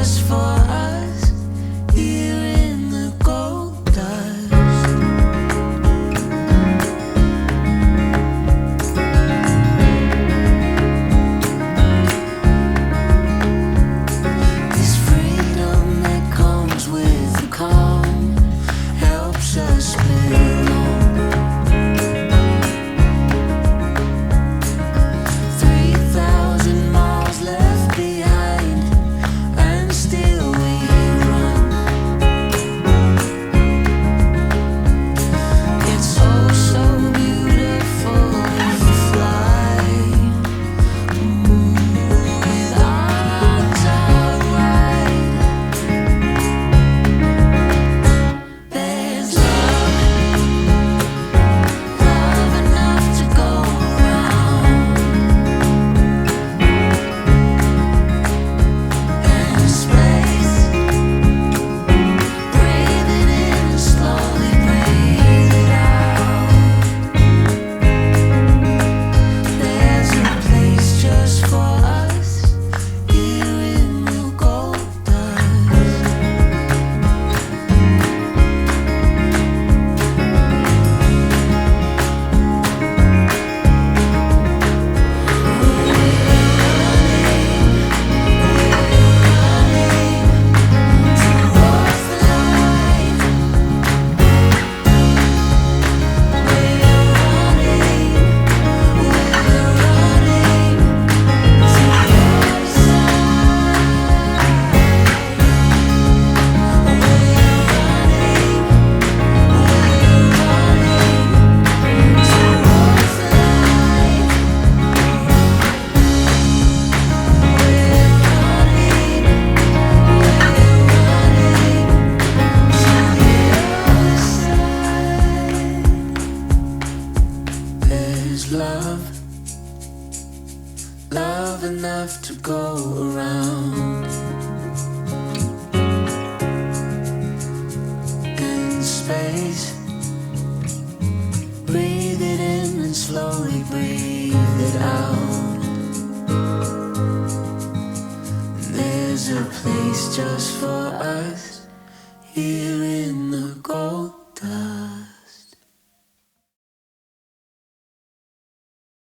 just for us here in the gold dust. This freedom that comes with the calm helps us belong. 3,000 miles left behind, and still we run. It's so, so beautiful to fly without arms outright. There's love enough to go around, and space. Breathe it in and slowly breathe it out. There's a place just for us here in the gold dust. There's love enough to go around, in space. Breathe it in and slowly breathe it out. There's a place just for us here in the gold